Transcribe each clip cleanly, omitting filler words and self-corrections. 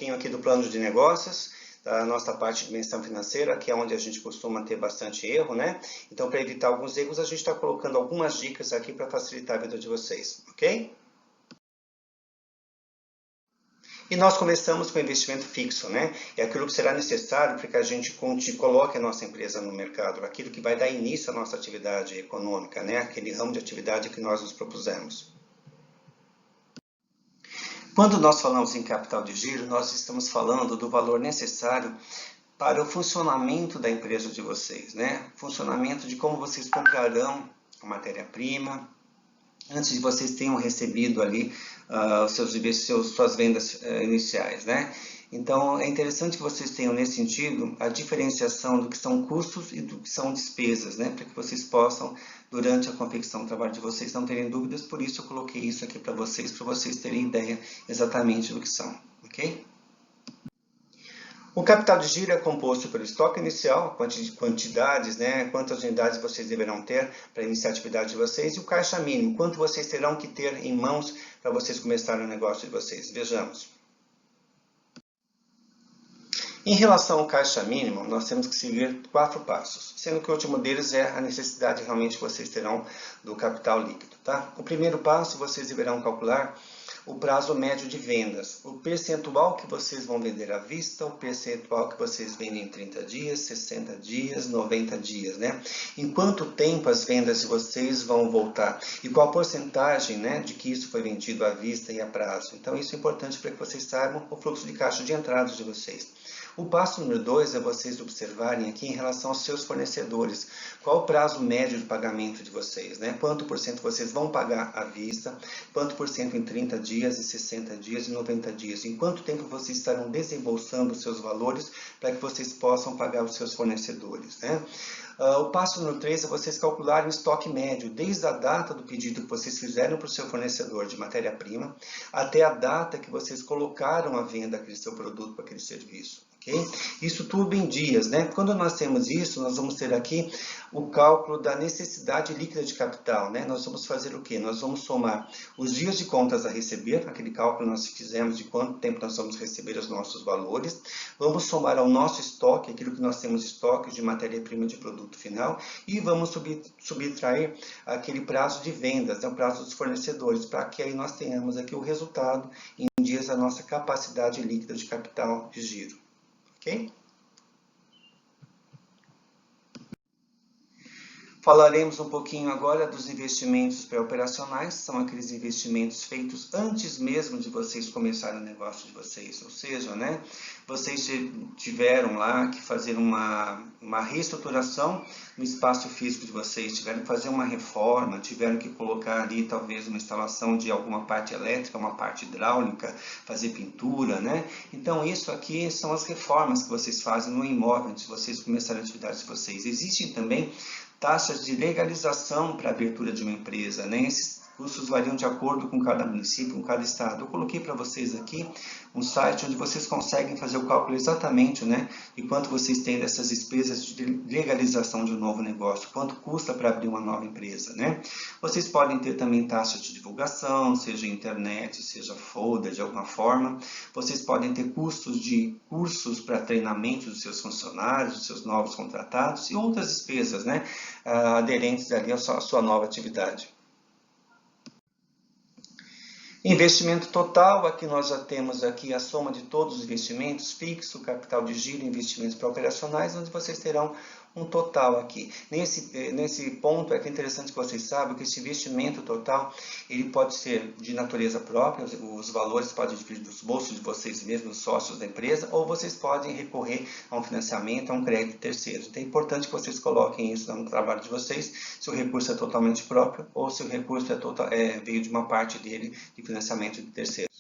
pouquinho aqui do plano de negócios, da nossa parte de dimensão financeira, que é onde a gente costuma ter bastante erro, né? Então, para evitar alguns erros, a gente está colocando algumas dicas aqui para facilitar a vida de vocês, ok? E nós começamos com investimento fixo, né? É aquilo que será necessário para que a gente coloque a nossa empresa no mercado, aquilo que vai dar início à nossa atividade econômica, né? Aquele ramo de atividade que nós nos propusemos. Quando nós falamos em capital de giro, nós estamos falando do valor necessário para o funcionamento da empresa de vocês, né? Funcionamento de como vocês comprarão a matéria-prima, antes de vocês tenham recebido ali suas vendas iniciais, né? Então, é interessante que vocês tenham, nesse sentido, a diferenciação do que são custos e do que são despesas, né? Para que vocês possam, durante a confecção do trabalho de vocês, não terem dúvidas. Por isso, eu coloquei isso aqui para vocês terem ideia exatamente do que são, ok? O capital de giro é composto pelo estoque inicial, quantidades, né, quantas unidades vocês deverão ter para iniciar a atividade de vocês, e o caixa mínimo, quanto vocês terão que ter em mãos para vocês começarem o negócio de vocês. Vejamos. Em relação ao caixa mínimo, nós temos que seguir 4 passos, sendo que o último deles é a necessidade realmente que vocês terão do capital líquido, tá? O primeiro passo, vocês deverão calcular o prazo médio de vendas, o percentual que vocês vão vender à vista, o percentual que vocês vendem em 30 dias, 60 dias, 90 dias, né? Em quanto tempo as vendas de vocês vão voltar e qual a porcentagem, né, de que isso foi vendido à vista e a prazo. Então, isso é importante para que vocês saibam o fluxo de caixa de entradas de vocês. O passo número 2 é vocês observarem aqui em relação aos seus fornecedores. Qual o prazo médio de pagamento de vocês, né? Quanto por cento vocês vão pagar à vista, quanto por cento em 30 dias, e 60 dias e 90 dias. Em quanto tempo vocês estarão desembolsando os seus valores para que vocês possam pagar os seus fornecedores, né? O passo número 3 é vocês calcularem o estoque médio, desde a data do pedido que vocês fizeram para o seu fornecedor de matéria-prima, até a data que vocês colocaram à venda aquele seu produto para aquele serviço. Okay? Isso tudo em dias, né? Quando nós temos isso, nós vamos ter aqui o cálculo da necessidade líquida de capital, né? Nós vamos fazer o quê? Nós vamos somar os dias de contas a receber, aquele cálculo nós fizemos de quanto tempo nós vamos receber os nossos valores, vamos somar ao nosso estoque, aquilo que nós temos de estoque de matéria-prima de produto final, e vamos subtrair aquele prazo de vendas, né? O prazo dos fornecedores, para que aí nós tenhamos aqui o resultado em dias da nossa capacidade líquida de capital de giro. Ok? Falaremos um pouquinho agora dos investimentos pré-operacionais, são aqueles investimentos feitos antes mesmo de vocês começarem o negócio de vocês, ou seja, né, vocês tiveram lá que fazer uma reestruturação no espaço físico de vocês, tiveram que fazer uma reforma, tiveram que colocar ali talvez uma instalação de alguma parte elétrica, uma parte hidráulica, fazer pintura, né? Então isso aqui são as reformas que vocês fazem no imóvel antes de vocês começarem a atividade de vocês. Existem também taxas de legalização para a abertura de uma empresa, né? Esses custos variam de acordo com cada município, com cada estado. Eu coloquei para vocês aqui um site onde vocês conseguem fazer o cálculo exatamente, né, de quanto vocês têm dessas despesas de legalização de um novo negócio, quanto custa para abrir uma nova empresa, né? Vocês podem ter também taxas de divulgação, seja internet, seja folder, de alguma forma. Vocês podem ter custos de cursos para treinamento dos seus funcionários, dos seus novos contratados e outras despesas, né, aderentes ali à sua nova atividade. Investimento total, aqui nós já temos aqui a soma de todos os investimentos, fixo, capital de giro, investimentos pré-operacionais, onde vocês terão um total aqui. Nesse ponto é que é interessante que vocês saibam que esse investimento total, ele pode ser de natureza própria, os valores podem vir dos bolsos de vocês mesmos, sócios da empresa, ou vocês podem recorrer a um financiamento, a um crédito terceiro. Então é importante que vocês coloquem isso no trabalho de vocês, se o recurso é totalmente próprio ou se o recurso veio de uma parte dele de financiamento de terceiros.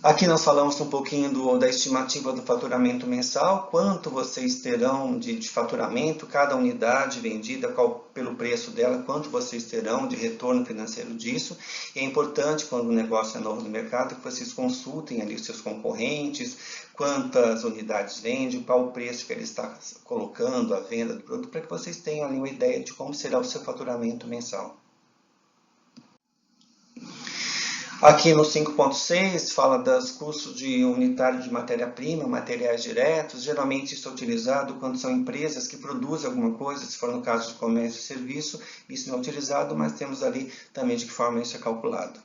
Aqui nós falamos um pouquinho da estimativa do faturamento mensal, quanto vocês terão de faturamento, cada unidade vendida, pelo preço dela, quanto vocês terão de retorno financeiro disso. E é importante, quando o negócio é novo no mercado, que vocês consultem ali os seus concorrentes, quantas unidades vende, qual o preço que ele está colocando, a venda do produto, para que vocês tenham ali uma ideia de como será o seu faturamento mensal. Aqui no 5.6 fala dos custos de unitário de matéria-prima, materiais diretos. Geralmente isso é utilizado quando são empresas que produzem alguma coisa, se for no caso de comércio e serviço, isso não é utilizado, mas temos ali também de que forma isso é calculado.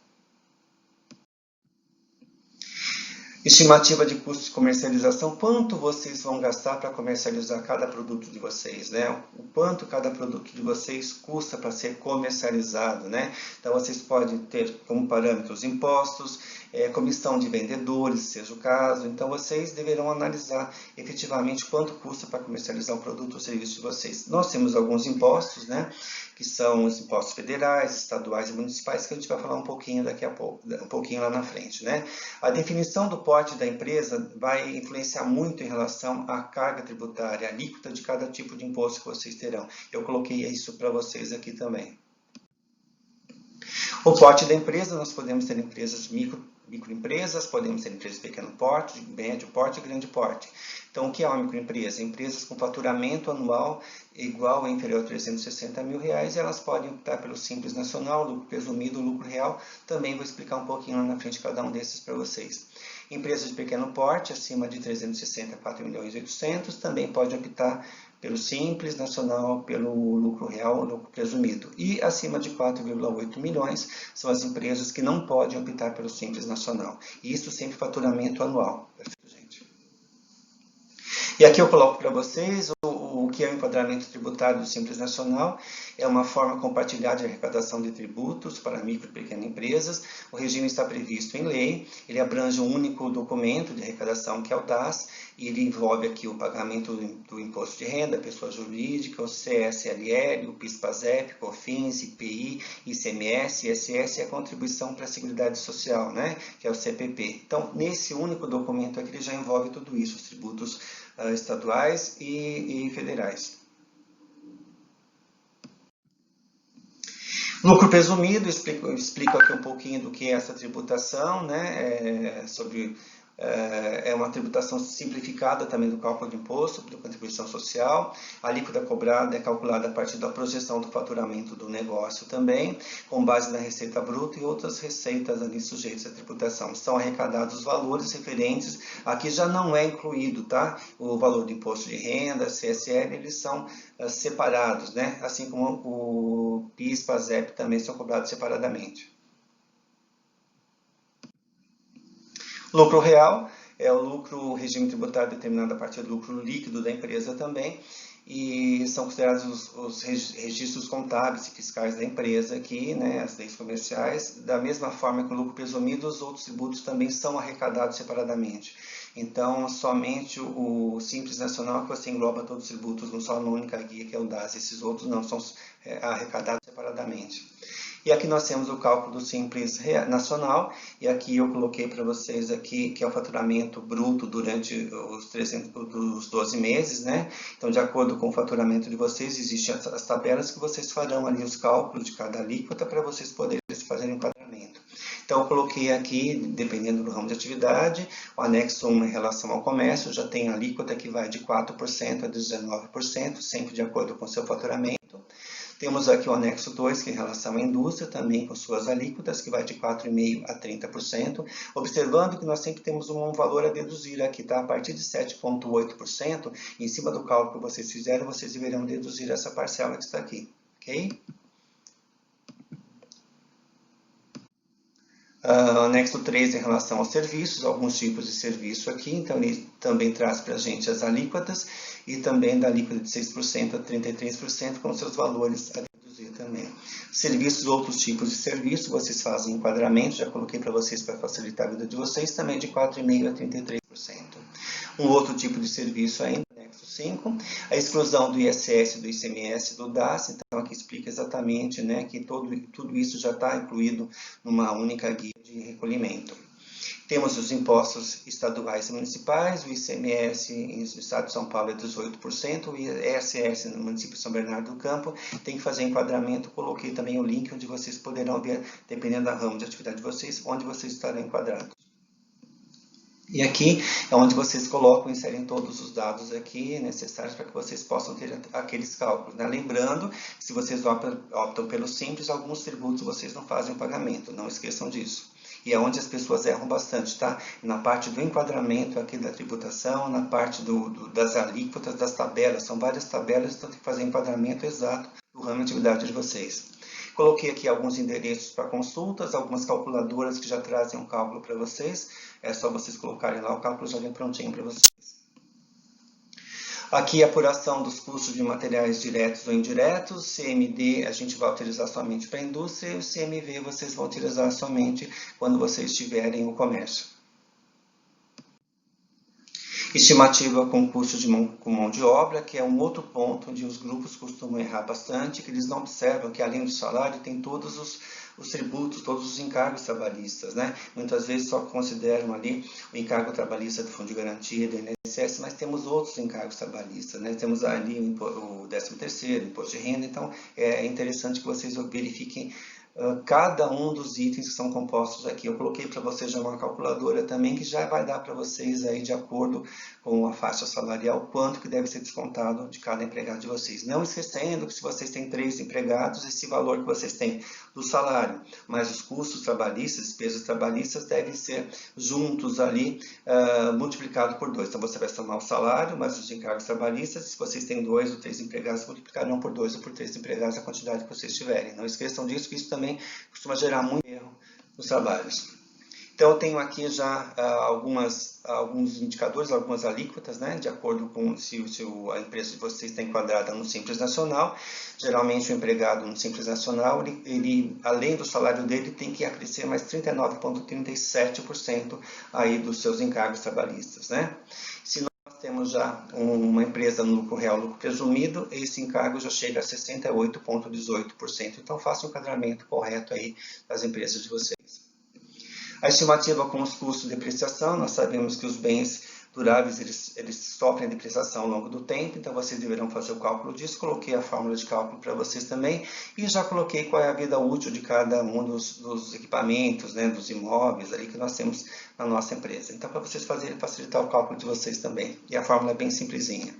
Estimativa de custos de comercialização, quanto vocês vão gastar para comercializar cada produto de vocês, né? O quanto cada produto de vocês custa para ser comercializado, né? Então, vocês podem ter como parâmetros impostos, comissão de vendedores, seja o caso. Então, vocês deverão analisar efetivamente quanto custa para comercializar o produto ou serviço de vocês. Nós temos alguns impostos, né? Que são os impostos federais, estaduais e municipais, que a gente vai falar um pouquinho daqui a pouco, um pouquinho lá na frente, né? A definição do porte da empresa vai influenciar muito em relação à carga tributária, a alíquota de cada tipo de imposto que vocês terão. Eu coloquei isso para vocês aqui também. O porte da empresa, nós podemos ter empresas microempresas, podemos ter empresas de pequeno porte, de médio porte e grande porte. Então, o que é uma microempresa? Empresas com faturamento anual igual ou inferior a 360 mil reais, e elas podem optar pelo Simples Nacional, lucro presumido, lucro real. Também vou explicar um pouquinho lá na frente cada um desses para vocês. Empresas de pequeno porte, acima de 360 a 4 milhões e 800, também pode optar pelo Simples Nacional, pelo lucro real, lucro presumido. E acima de 4,8 milhões são as empresas que não podem optar pelo Simples Nacional. E isso sempre faturamento anual. Perfeito, gente? E aqui eu coloco para vocês o que é o enquadramento tributário do Simples Nacional. É uma forma compartilhada de arrecadação de tributos para micro e pequenas empresas. O regime está previsto em lei, ele abrange um único documento de arrecadação, que é o DAS, e ele envolve aqui o pagamento do imposto de renda, pessoa jurídica, o CSLL, o PIS/PASEP, COFINS, IPI, ICMS, ISS e a contribuição para a Seguridade Social, né, que é o CPP. Então, nesse único documento aqui, ele já envolve tudo isso, os tributos estaduais e federais. Lucro presumido, explico aqui um pouquinho do que é essa tributação, né? É uma tributação simplificada também do cálculo de imposto, de contribuição social. A alíquota cobrada é calculada a partir da projeção do faturamento do negócio também, com base na receita bruta e outras receitas ali sujeitas à tributação. São arrecadados os valores referentes, aqui já não é incluído, tá? O valor do imposto de renda, CSL, eles são separados, né? Assim como o PIS, PASEP também são cobrados separadamente. Lucro real é o regime tributário determinado a partir do lucro líquido da empresa também, e são considerados os registros contábeis e fiscais da empresa aqui, né, as leis comerciais. Da mesma forma que o lucro presumido, os outros tributos também são arrecadados separadamente. Então, somente o Simples Nacional, que você engloba todos os tributos numa única guia, que é o DAS. Esses outros não são arrecadados separadamente. E aqui nós temos o cálculo do Simples Nacional, e aqui eu coloquei para vocês aqui que é o faturamento bruto durante os 12 meses, né? Então, de acordo com o faturamento de vocês, existem as tabelas que vocês farão ali os cálculos de cada alíquota para vocês poderem fazer o enquadramento. Então, eu coloquei aqui, dependendo do ramo de atividade, o anexo 1 em relação ao comércio, já tem a alíquota que vai de 4% a 19%, sempre de acordo com o seu faturamento. Temos aqui o anexo 2, que é em relação à indústria, também com suas alíquotas, que vai de 4,5% a 30%, observando que nós sempre temos um valor a deduzir aqui, tá? A partir de 7,8%, em cima do cálculo que vocês fizeram, vocês deverão deduzir essa parcela que está aqui, ok? Anexo 3 em relação aos serviços, alguns tipos de serviço aqui, então ele também traz para a gente as alíquotas e também da alíquota de 6% a 33% com seus valores a deduzir também. Serviços, outros tipos de serviço, vocês fazem enquadramento, já coloquei para vocês para facilitar a vida de vocês, também de 4,5% a 33%. Um outro tipo de serviço ainda, anexo 5, a exclusão do ISS, do ICMS, do DAS, então aqui explica exatamente, né, que tudo isso já está incluído numa única guia de recolhimento. Temos os impostos estaduais e municipais, o ICMS no estado de São Paulo é 18%, o ISS no município de São Bernardo do Campo tem que fazer enquadramento, coloquei também o link onde vocês poderão ver, dependendo da ramo de atividade de vocês, onde vocês estarão enquadrados. E aqui é onde vocês colocam, inserem todos os dados aqui necessários para que vocês possam ter aqueles cálculos, né? Lembrando, se vocês optam pelo Simples, alguns tributos vocês não fazem o pagamento, não esqueçam disso. E é onde as pessoas erram bastante, tá? Na parte do enquadramento aqui da tributação, na parte das alíquotas, das tabelas. São várias tabelas, então tem que fazer enquadramento exato do ramo de atividade de vocês. Coloquei aqui alguns endereços para consultas, algumas calculadoras que já trazem um cálculo para vocês. É só vocês colocarem lá, o cálculo já vem prontinho para vocês. Aqui a apuração dos custos de materiais diretos ou indiretos. CMD a gente vai utilizar somente para a indústria e o CMV vocês vão utilizar somente quando vocês tiverem o comércio. Estimativa com custo com mão de obra, que é um outro ponto onde os grupos costumam errar bastante, que eles não observam que além do salário tem todos os tributos, todos os encargos trabalhistas, né? Muitas vezes só consideram ali o encargo trabalhista do Fundo de Garantia, do INSS, mas temos outros encargos trabalhistas, né? Temos ali o 13º, o imposto de renda, então é interessante que vocês verifiquem cada um dos itens que são compostos aqui. Eu coloquei para vocês já uma calculadora também que já vai dar para vocês aí de acordo com a faixa salarial quanto que deve ser descontado de cada empregado de vocês. Não esquecendo que se vocês têm 3 empregados, esse valor que vocês têm do salário, mais os custos trabalhistas, despesas trabalhistas devem ser juntos ali multiplicado por 2. Então você vai somar o salário mais os encargos trabalhistas. Se vocês têm 2 ou 3 empregados, multiplicarão por 2 ou por 3 empregados a quantidade que vocês tiverem. Não esqueçam disso, que isso também costuma gerar muito erro nos trabalhos. Então, eu tenho aqui já alguns indicadores, algumas alíquotas, né, de acordo com se a empresa de vocês está enquadrada no Simples Nacional. Geralmente, o empregado no Simples Nacional, ele, além do salário dele, tem que acrescer mais 39,37% aí dos seus encargos trabalhistas, né? Se nós temos já uma empresa no lucro real, lucro presumido, esse encargo já chega a 68,18%. Então, faça o enquadramento correto aí das empresas de vocês. A estimativa com os custos de depreciação, nós sabemos que os bens duráveis eles sofrem depreciação ao longo do tempo, então vocês deverão fazer o cálculo disso. Coloquei a fórmula de cálculo para vocês também e já coloquei qual é a vida útil de cada um dos equipamentos, né, dos imóveis ali que nós temos na nossa empresa. Então, para vocês fazerem facilitar o cálculo de vocês também. E a fórmula é bem simplesinha.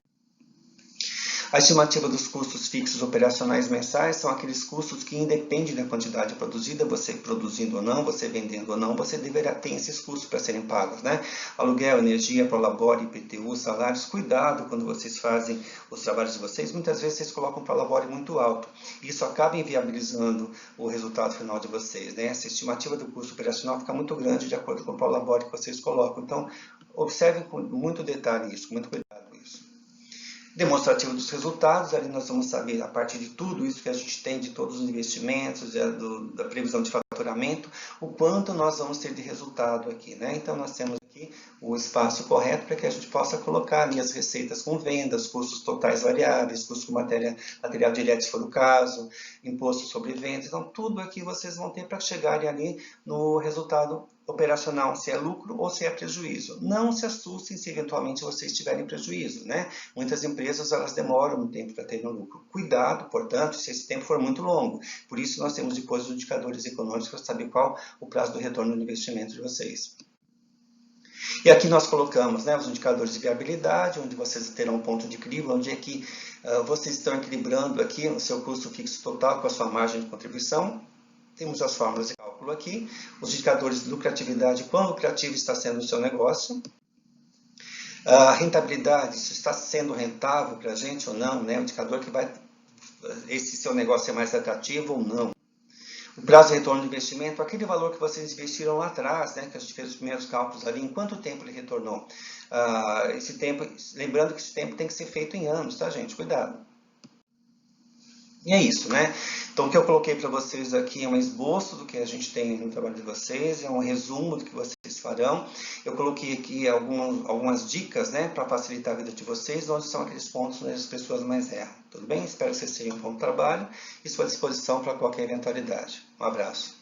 A estimativa dos custos fixos operacionais mensais são aqueles custos que independem da quantidade produzida, você produzindo ou não, você vendendo ou não, você deverá ter esses custos para serem pagos, né? Aluguel, energia, prolabore, IPTU, salários. Cuidado quando vocês fazem os trabalhos de vocês, muitas vezes vocês colocam um prolabore muito alto. Isso acaba inviabilizando o resultado final de vocês, né? Essa estimativa do custo operacional fica muito grande de acordo com o prolabore que vocês colocam. Então, observem com muito detalhe isso, com muito cuidado isso. Demonstrativo dos resultados, ali nós vamos saber, a partir de tudo isso que a gente tem, de todos os investimentos, da previsão de faturamento, o quanto nós vamos ter de resultado aqui, né? Então, nós temos aqui o espaço correto para que a gente possa colocar ali as receitas com vendas, custos totais variáveis, custos com material direto, se for o caso, imposto sobre vendas. Então, tudo aqui vocês vão ter para chegarem ali no resultado operacional, se é lucro ou se é prejuízo. Não se assustem se eventualmente vocês tiverem prejuízo, né? Muitas empresas, elas demoram um tempo para terem lucro. Cuidado, portanto, se esse tempo for muito longo. Por isso, nós temos depois os indicadores econômicos para saber qual o prazo do retorno do investimento de vocês. E aqui nós colocamos, né, os indicadores de viabilidade, onde vocês terão um ponto de equilíbrio, onde é que vocês estão equilibrando aqui o seu custo fixo total com a sua margem de contribuição. Temos as fórmulas de cálculo aqui, os indicadores de lucratividade, quão lucrativo está sendo o seu negócio, a rentabilidade, se está sendo rentável para a gente ou não, né? O indicador que vai, esse seu negócio é mais atrativo ou não. O prazo de retorno do investimento, aquele valor que vocês investiram lá atrás, né, que a gente fez os primeiros cálculos ali, em quanto tempo ele retornou? Esse tempo, lembrando que esse tempo tem que ser feito em anos, tá, gente? Cuidado. E é isso, né? Então, o que eu coloquei para vocês aqui é um esboço do que a gente tem no trabalho de vocês, é um resumo do que vocês farão. Eu coloquei aqui algumas dicas, né, para facilitar a vida de vocês, onde são aqueles pontos onde as pessoas mais erram. Tudo bem? Espero que vocês tenham um bom trabalho e estou à disposição para qualquer eventualidade. Um abraço.